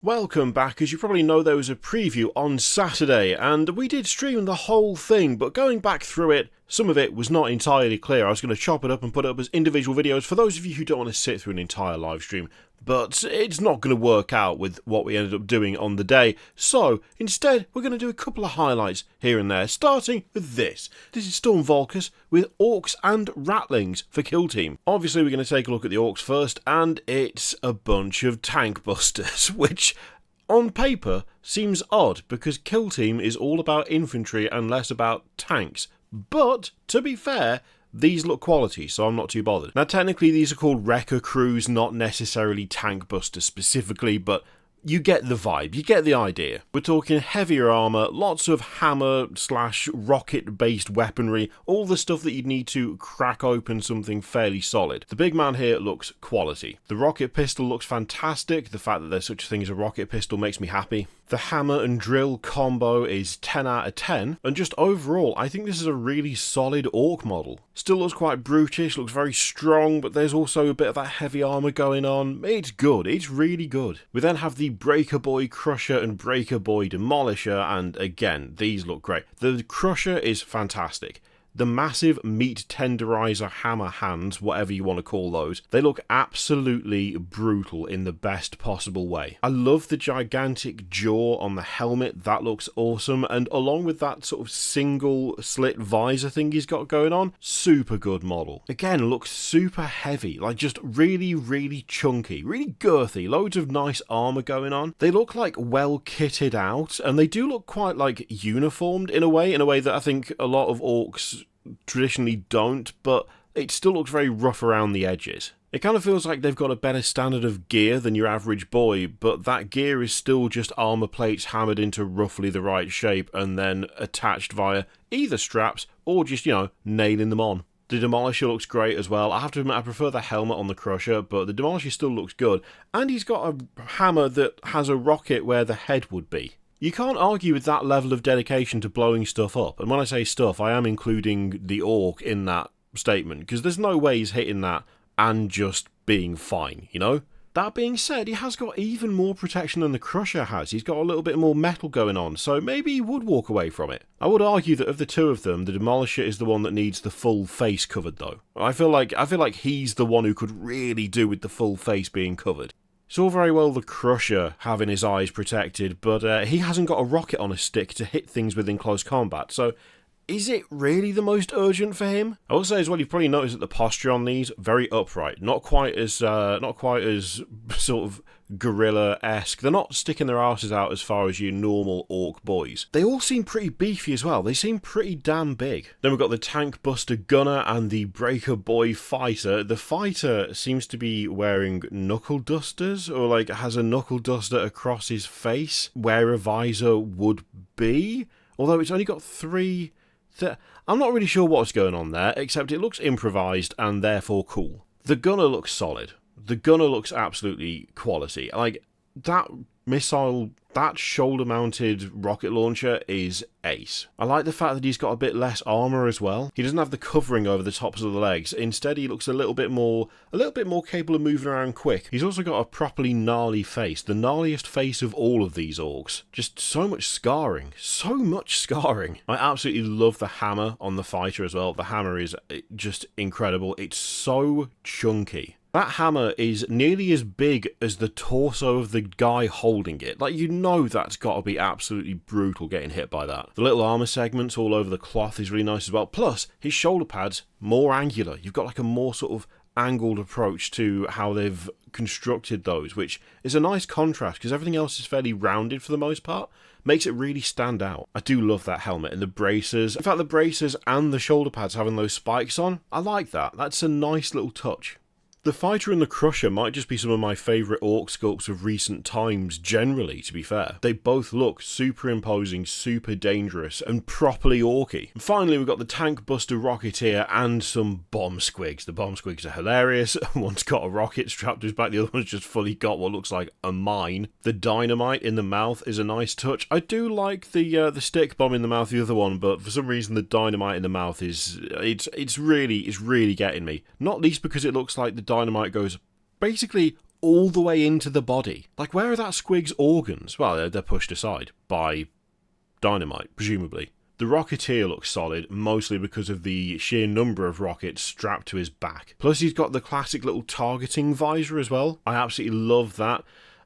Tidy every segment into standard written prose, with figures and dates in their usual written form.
Welcome back. As you probably know, there was a preview on Saturday, and we did stream the whole thing, but going back through it, some of it was not entirely clear. I was going to chop it up and put it up as individual videos for those of you who don't want to sit through an entire live stream, but it's not going to work out with what we ended up doing on the day. So, instead, we're going to do a couple of highlights here and there, starting with this. This is Storm Volkers with Orks and Ratlings for Kill Team. Obviously, we're going to take a look at the Orks first, and it's a bunch of Tankbustas, which on paper seems odd because Kill Team is all about infantry and less about tanks. But, to be fair, these look quality, so I'm not too bothered. Now, technically, these are called Wrecka Crews, not necessarily Tankbustas specifically, but you get the vibe, you get the idea. We're talking heavier armour, lots of hammer/rocket-based weaponry, all the stuff that you'd need to crack open something fairly solid. The big man here looks quality. The rocket pistol looks fantastic. The fact that there's such a thing as a rocket pistol makes me happy. The hammer and drill combo is 10 out of 10, and just overall, I think this is a really solid orc model. Still looks quite brutish, looks very strong, but there's also a bit of that heavy armour going on. It's good, it's really good. We then have the Breaker Boy Crusher and Breaker Boy Demolisher, and again, these look great. The Crusher is fantastic. The massive meat tenderizer hammer hands, whatever you want to call those, they look absolutely brutal in the best possible way. I love the gigantic jaw on the helmet, that looks awesome, and along with that sort of single slit visor thing he's got going on, super good model. Again, looks super heavy, like just really, really chunky, really girthy, loads of nice armor going on. They look like well kitted out, and they do look quite like uniformed in a way that I think a lot of orcs traditionally don't, but it still looks very rough around the edges. It kind of feels like they've got a better standard of gear than your average boy, but that gear is still just armor plates hammered into roughly the right shape and then attached via either straps or just, nailing them on. The Demolisher looks great as well. I have to admit, I prefer the helmet on the Crusher, but the Demolisher still looks good. And he's got a hammer that has a rocket where the head would be. You can't argue with that level of dedication to blowing stuff up, and when I say stuff, I am including the Ork in that statement, because there's no way he's hitting that and just being fine, That being said, he has got even more protection than the Crusher has. He's got a little bit more metal going on, so maybe he would walk away from it. I would argue that of the two of them, the Demolisher is the one that needs the full face covered, though. I feel like he's the one who could really do with the full face being covered. It's all very well the Crusher having his eyes protected, but he hasn't got a rocket on a stick to hit things with in close combat, so is it really the most urgent for him? I will say as well, you've probably noticed that the posture on these, very upright, not quite as sort of gorilla-esque. They're not sticking their asses out as far as your normal orc boys. They all seem pretty beefy as well. They seem pretty damn big. Then we've got the Tankbuster Gunner and the Breaker Boy Fighter. The Fighter seems to be wearing knuckle dusters, or has a knuckle duster across his face, where a visor would be. Although it's only got three. I'm not really sure what's going on there, except it looks improvised and therefore cool. The Gunner looks solid. The Gunner looks absolutely quality. That missile, that shoulder-mounted rocket launcher is ace. I like the fact that he's got a bit less armor as well. He doesn't have the covering over the tops of the legs. Instead, he looks a little bit more capable of moving around quick. He's also got a properly gnarly face, the gnarliest face of all of these orcs. Just so much scarring. So much scarring. I absolutely love the hammer on the fighter as well. The hammer is just incredible. It's so chunky. That hammer is nearly as big as the torso of the guy holding it. That's got to be absolutely brutal getting hit by that. The little armor segments all over the cloth is really nice as well. Plus, his shoulder pads, more angular. You've got a more sort of angled approach to how they've constructed those, which is a nice contrast because everything else is fairly rounded for the most part. Makes it really stand out. I do love that helmet and the bracers. In fact, the bracers and the shoulder pads having those spikes on, I like that. That's a nice little touch. The Fighter and the Crusher might just be some of my favourite orc sculpts of recent times generally, to be fair. They both look super imposing, super dangerous, and properly orky. And finally, we've got the Tankbuster Rocketeer and some bomb squigs. The bomb squigs are hilarious. One's got a rocket strapped to his back, the other one's just fully got what looks like a mine. The dynamite in the mouth is a nice touch. I do like the stick bomb in the mouth, the other one, but for some reason the dynamite in the mouth it's really getting me. Not least because it looks like the dynamite goes basically all the way into the body. Like, where are that squig's organs? Well, they're pushed aside by dynamite, presumably. The Rocketeer looks solid, mostly because of the sheer number of rockets strapped to his back. Plus, he's got the classic little targeting visor as well. I absolutely love that.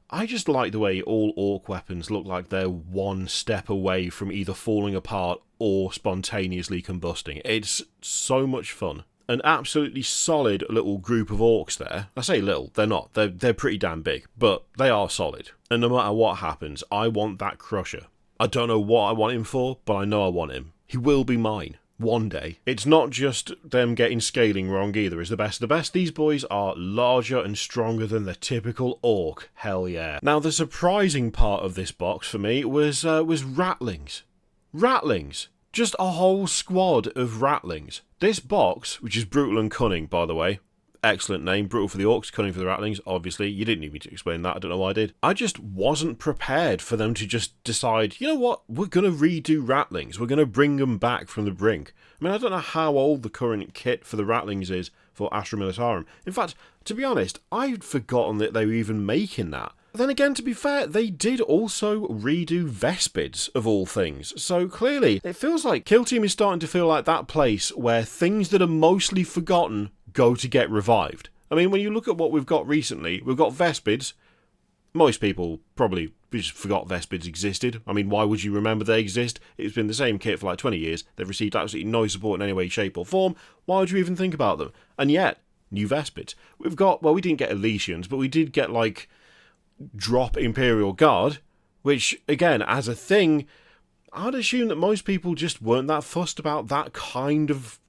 I just like the way all Ork weapons look like they're one step away from either falling apart or spontaneously combusting. It's so much fun. An absolutely solid little group of Orks there. I say little, they're not. They're pretty damn big, but they are solid. And no matter what happens, I want that Crusher. I don't know what I want him for, but I know I want him. He will be mine. One day. It's not just them getting scaling wrong either, is the best of the best. These boys are larger and stronger than the typical Ork. Hell yeah. Now, the surprising part of this box for me was Ratlings. Ratlings. Just a whole squad of Ratlings. This box, which is Brutal and Cunning, by the way. Excellent name. Brutal for the Orks, Cunning for the Ratlings. Obviously, you didn't need me to explain that. I don't know why I did. I just wasn't prepared for them to just decide, you know what, we're going to redo Ratlings. We're going to bring them back from the brink. I mean, I don't know how old the current kit for the Ratlings is for Astra Militarum. In fact, to be honest, I'd forgotten that they were even making that. Then again, to be fair, they did also redo Vespids, of all things. So clearly, it feels like Kill Team is starting to feel like that place where things that are mostly forgotten go to get revived. I mean, when you look at what we've got recently, we've got Vespids. Most people probably just forgot Vespids existed. I mean, why would you remember they exist? It's been the same kit for like 20 years. They've received absolutely no support in any way, shape or form. Why would you even think about them? And yet, new Vespids. We've got, well, we didn't get Elysians, but we did get, like, drop Imperial Guard, which, again, as a thing, I'd assume that most people just weren't that fussed about that kind of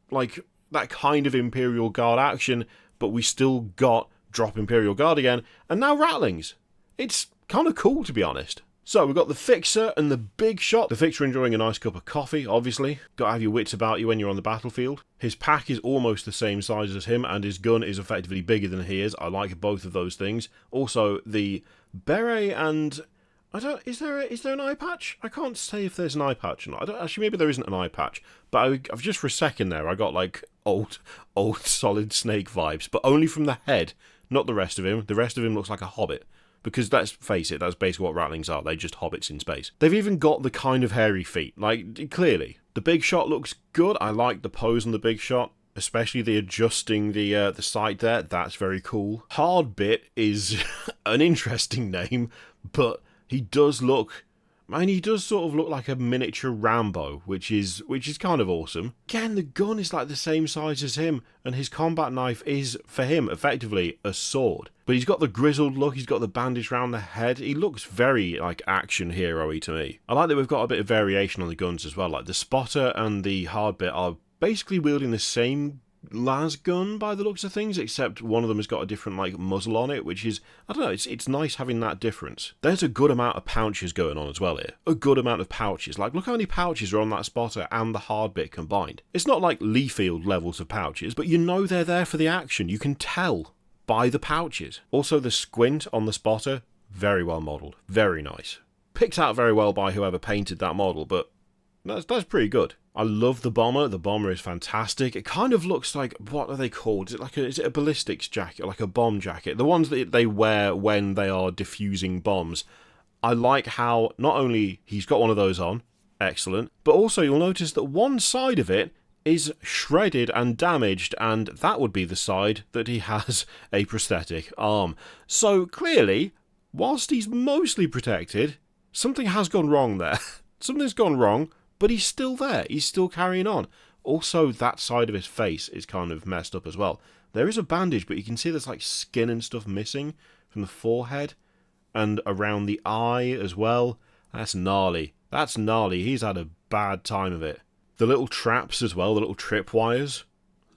Imperial Guard action, but we still got drop Imperial Guard again, and now Ratlings. It's kind of cool, to be honest. So, we've got the Fixer and the Big Shot. The Fixer enjoying a nice cup of coffee, obviously. Got to have your wits about you when you're on the battlefield. His pack is almost the same size as him, and his gun is effectively bigger than he is. I like both of those things. Also, the Beret and... Is there an eye patch? I can't say if there's an eye patch or not. Actually, maybe there isn't an eye patch. But I've just for a second there, I got like old Solid Snake vibes. But only from the head, not the rest of him. The rest of him looks like a hobbit. Because let's face it, that's basically what Ratlings are. They're just hobbits in space. They've even got the kind of hairy feet. Like, clearly. The Big Shot looks good. I like the pose on the Big Shot. Especially the adjusting the sight there. That's very cool. Hard Bit is an interesting name. But he does look... I mean, he does sort of look like a miniature Rambo, which is kind of awesome. Again, the gun is like the same size as him, and his combat knife is, for him, effectively a sword. But he's got the grizzled look, he's got the bandage round the head. He looks very, like, action hero-y to me. I like that we've got a bit of variation on the guns as well. Like, the Spotter and the Hard Bit are basically wielding the same las gun by the looks of things, except one of them has got a different like muzzle on it, which is, I don't know, it's nice having that difference. There's a good amount of pouches going on as well here. A good amount of pouches. Like, look how many pouches are on that Spotter and the Hard Bit combined. It's not like Leafield levels of pouches, but you know they're there for the action. You can tell by the pouches. Also, the squint on the Spotter, very well modelled. Very nice. Picked out very well by whoever painted that model, but that's pretty good. I love the bomber. The bomber is fantastic. It kind of looks like, what are they called? Is it a ballistics jacket, like a bomb jacket? The ones that they wear when they are defusing bombs. I like how not only he's got one of those on, excellent, but also you'll notice that one side of it is shredded and damaged, and that would be the side that he has a prosthetic arm. So clearly, whilst he's mostly protected, something has gone wrong there. Something's gone wrong. But he's still there. He's still carrying on. Also, that side of his face is kind of messed up as well. There is a bandage, but you can see there's like skin and stuff missing from the forehead and around the eye as well. That's gnarly. That's gnarly. He's had a bad time of it. The little traps as well, the little tripwires.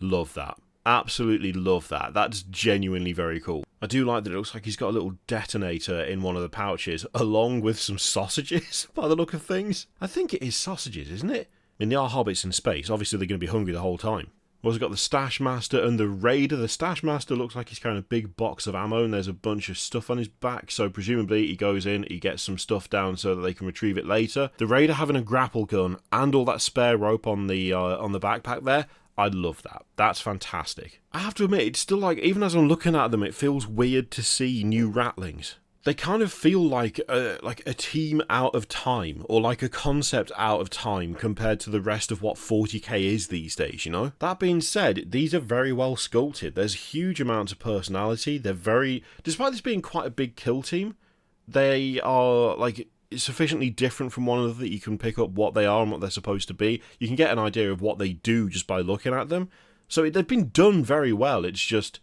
Love that. Absolutely love that. That's genuinely very cool. I do like that it looks like he's got a little detonator in one of the pouches, along with some sausages, by the look of things. I think it is sausages, isn't it? I mean, they are hobbits in space. Obviously, they're going to be hungry the whole time. We've also got the Stash Master and the Raider. The Stash Master looks like he's carrying a big box of ammo, and there's a bunch of stuff on his back, so presumably he goes in, he gets some stuff down so that they can retrieve it later. The Raider having a grapple gun and all that spare rope on the backpack there. I love that. That's fantastic. I have to admit, it's still like, even as I'm looking at them, it feels weird to see new Ratlings. They kind of feel like a team out of time, or like a concept out of time compared to the rest of what 40k is these days, you know? That being said, these are very well sculpted. There's huge amounts of personality. They're very, despite this being quite a big kill team, they are like sufficiently different from one another that you can pick up what they are and what they're supposed to be. You can get an idea of what they do just by looking at them. So they've been done very well. It's just,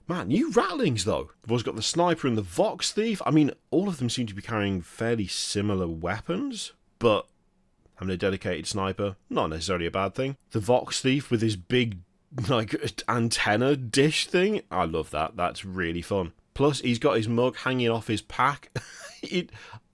man, new Ratlings though. We've also got the sniper and the Vox thief. I mean, all of them seem to be carrying fairly similar weapons, but having a dedicated sniper, not necessarily a bad thing. The Vox thief with his big, like, antenna dish thing, I love that. That's really fun. Plus, he's got his mug hanging off his pack.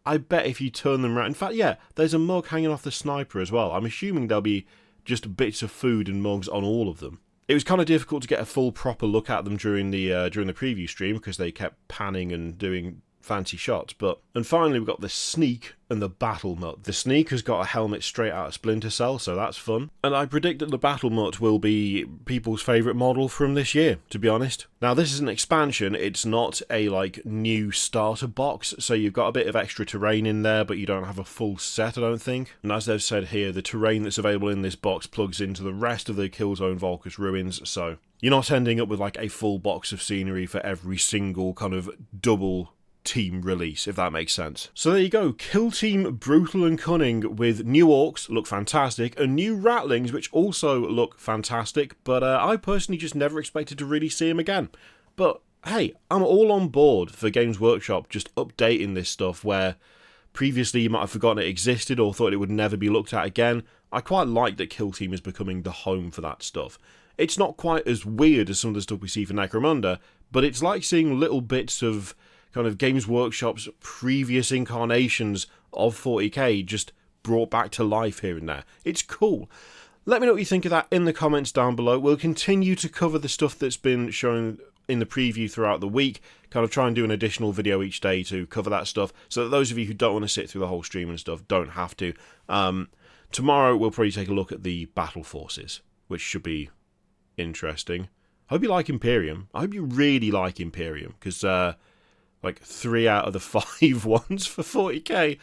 I bet if you turn them around... In fact, yeah, there's a mug hanging off the sniper as well. I'm assuming there'll be just bits of food and mugs on all of them. It was kind of difficult to get a full proper look at them during the preview stream because they kept panning and doing fancy shots. And finally, we've got the sneak and the battle mutt. The sneak has got a helmet straight out of Splinter Cell, so that's fun. And I predict that the battle mutt will be people's favourite model from this year, to be honest. Now, this is an expansion. It's not a, like, new starter box, so you've got a bit of extra terrain in there, but you don't have a full set, I don't think. And as they've said here, the terrain that's available in this box plugs into the rest of the Killzone Volkus ruins, so you're not ending up with, like, a full box of scenery for every single kind of double team release, if that makes sense. So there you go, Kill Team Brutal and Cunning with new Orks, look fantastic, and new Ratlings, which also look fantastic, but I personally just never expected to really see them again. But hey, I'm all on board for Games Workshop just updating this stuff where previously you might have forgotten it existed or thought it would never be looked at again. I quite like that Kill Team is becoming the home for that stuff. It's not quite as weird as some of the stuff we see for Necromunda, but it's like seeing little bits of kind of Games Workshop's previous incarnations of 40k just brought back to life here and there. It's cool. Let me know what you think of that in the comments down below. We'll continue to cover the stuff that's been shown in the preview throughout the week, kind of try and do an additional video each day to cover that stuff, so that those of you who don't want to sit through the whole stream and stuff don't have to. Tomorrow we'll probably take a look at the battle forces, which should be interesting. I hope you like Imperium. I hope you really like Imperium, because like 3 out of the 5 ones for 40k,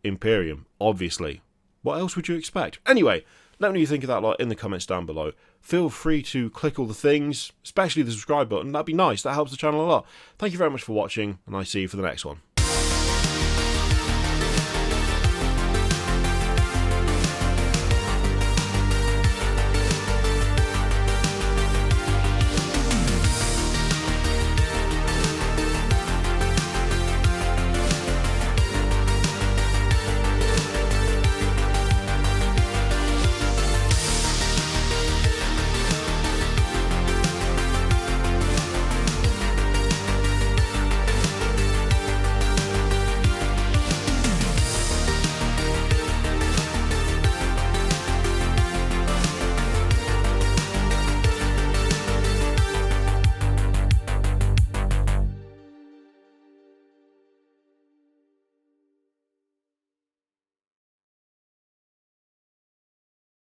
Imperium, obviously. What else would you expect? Anyway, let me know what you think of that lot in the comments down below. Feel free to click all the things, especially the subscribe button. That'd be nice. That helps the channel a lot. Thank you very much for watching, and I see you for the next one.